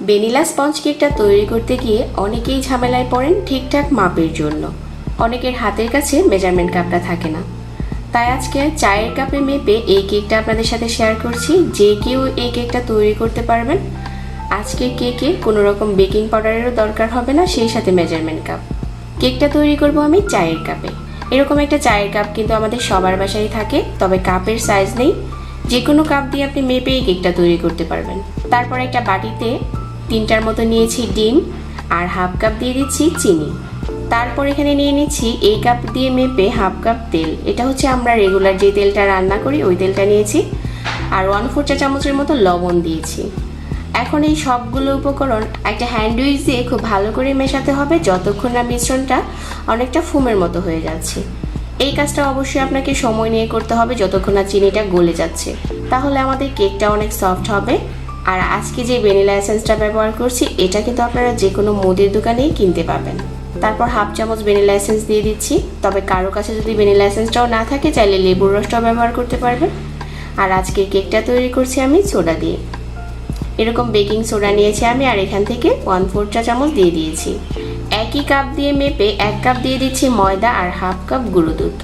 Vanilla sponge কেকটা তৈরি করতে গিয়ে অনেকেই ঝামেলায় পড়েন ঠিকঠাক মাপের জন্য। অনেকের হাতের কাছে মেজারমেন্ট কাপটা থাকে না, তাই আজকে চায়ের কাপে মেপে এই কেকটা আপনাদের সাথে শেয়ার করছি। যে কেউ এই কেকটা তৈরি করতে পারবেন। আজকে কেকে কোনো রকম বেকিং পাউডারেরও দরকার হবে না, সেই সাথে মেজারমেন্ট কাপ। কেকটা তৈরি করব আমি চায়ের কাপে। এরকম একটা চায়ের কাপ কিন্তু আমাদের সবার বাসায় থাকে, তবে কাপের সাইজ নেই। যে কোনো কাপ দিয়ে আপনি মেপে এই কেকটা তৈরি করতে পারবেন। তারপর একটা বাটিতে 3টার মতো নিয়েছি ডিম, আর হাফ কাপ দিয়ে দিচ্ছি চিনি। তারপর এখানে নিয়ে নিচ্ছি এই কাপ দিয়ে মেপে হাফ কাপ তেল। এটা হচ্ছে আমরা রেগুলার যে তেলটা রান্না করি ওই তেলটা নিয়েছি। আর 1/4 চা চামচের মতো লবণ দিয়েছি। এখন এই সবগুলো উপকরণ একটা হ্যান্ড উইক্স দিয়ে খুব ভালো করে মেশাতে হবে, যতক্ষণ না মিশ্রণটা অনেকটা ফোমের মতো হয়ে যাচ্ছে। এই কাজটা অবশ্যই আপনাকে সময় নিয়ে করতে হবে, যতক্ষণ না চিনিটা গলে যাচ্ছে, তাহলে আমাদের কেকটা অনেক সফট হবে। আর আজকে যে ভ্যানিলা এসেন্সটা ব্যবহার করছি এটা কিন্তু আপনারা যে কোনো মুদির দোকানেই কিনতে পাবেন। তারপর হাফ চামচ ভ্যানিলা এসেন্স দিয়ে দিচ্ছি। তবে কারো কাছে যদি ভ্যানিলা এসেন্সটাও না থাকে, চাইলে লেবুর রসটাও ব্যবহার করতে পারবেন। আর আজকের কেকটা তৈরি করছি আমি সোডা দিয়ে। এরকম বেকিং সোডা নিয়েছি আমি, আর এখান থেকে 1/4 চা চামচ দিয়ে দিয়েছি। একই কাপ দিয়ে মেপে 1 কাপ দিয়ে দিচ্ছি ময়দা আর হাফ কাপ গুঁড়ো দুধ।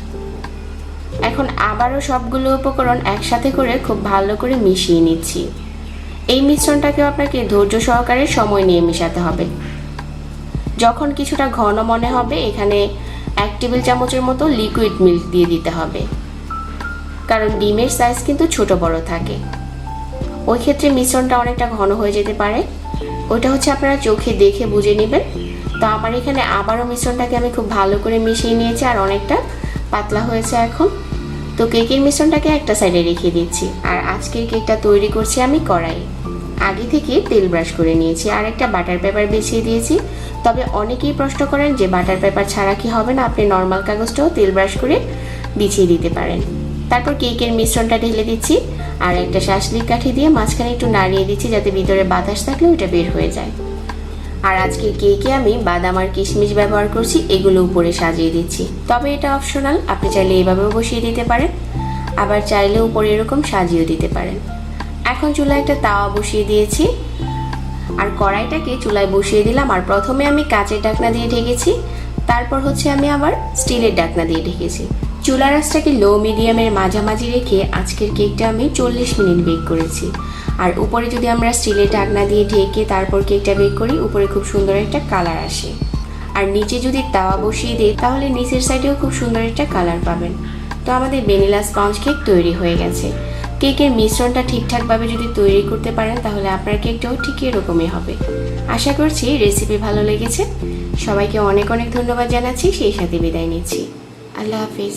এখন আবারও সবগুলো উপকরণ একসাথে করে খুব ভালো করে মিশিয়ে নিচ্ছি। এই মিশ্রণটাকেও আপনাকে ধৈর্য সহকারে সময় নিয়ে মেশাতে হবে। যখন কিছুটা ঘন মনে হবে, এখানে 1 টেবিল চামচের মতো লিকুইড মিল্ক দিয়ে দিতে হবে, কারণ ডিমের সাইজ কিন্তু ছোট বড় থাকে। ওই ক্ষেত্রে মিশ্রণটা অনেকটা ঘন হয়ে যেতে পারে, ওইটা হচ্ছে আপনারা চোখে দেখে বুঝে নেবেন। তো আমার এখানে আবারও মিশ্রণটাকে আমি খুব ভালো করে মিশিয়ে নিয়েছি, আর অনেকটা পাতলা হয়েছে এখন। তো কেকের মিশ্রণটাকে একটা সাইডে রেখে দিচ্ছি। আর আজকের কেকটা তৈরি করছি আমি কড়াই। আগে থেকে তেল ব্রাশ করে নিয়েছি, আর একটা বাটার পেপার বিছিয়ে দিয়েছি। তবে অনেকেই প্রশ্ন করেন যে বাটার পেপার ছাড়া কি হবে না, আপনি নর্মাল কাগজটাও তেল ব্রাশ করে বিছিয়ে দিতে পারেন। তারপর কেকের মিশ্রণটা ঢেলে দিচ্ছি, আর একটা শাঁসলিক কাঠি দিয়ে মাঝখানে একটু নাড়িয়ে দিচ্ছি, যাতে ভিতরে বাতাস থাকলে ওইটা বের হয়ে যায়। আর আজকের কেকে আমি বাদাম আর কিশমিশ ব্যবহার করছি, এগুলো উপরে সাজিয়ে দিচ্ছি। তবে এটা অপশনাল, আপনি চাইলে এইভাবেও বসিয়ে দিতে পারেন, আবার চাইলে উপরে এরকম সাজিয়েও দিতে পারেন। এখন চুলায় একটা তাওয়া বসিয়ে দিয়েছি, আর কড়াইটাকে চুলায় বসিয়ে দিলাম। আর প্রথমে আমি কাঁচের ঢাকনা দিয়ে ঢেকেছি, তারপর হচ্ছে আমি আবার স্টিলের ঢাকনা দিয়ে ঢেকেছি। চুলার আঁচটাকে লো মিডিয়ামের মাঝামাঝি রেখে আজকের কেকটা আমি 40 মিনিট বেক করেছি। আর উপরে যদি আমরা স্টিলের ঢাকনা দিয়ে ঢেকে তারপর কেকটা বেক করি, উপরে খুব সুন্দর একটা কালার আসে। আর নিচে যদি তাওয়া বসিয়ে দিই, তাহলে নিচের সাইডেও খুব সুন্দর একটা কালার পাবেন। তো আমাদের ভ্যানিলা স্পঞ্জ কেক তৈরি হয়ে গেছে। কেকের মিশ্রণটা ঠিকঠাকভাবে যদি তৈরি করতে পারেন, তাহলে আপনার কেকটাও ঠিক এরকমই হবে। আশা করছি রেসিপি ভালো লেগেছে। সবাইকে অনেক অনেক ধন্যবাদ জানাচ্ছি, সেই সাথে বিদায় নিচ্ছি। আল্লাহ হাফিজ।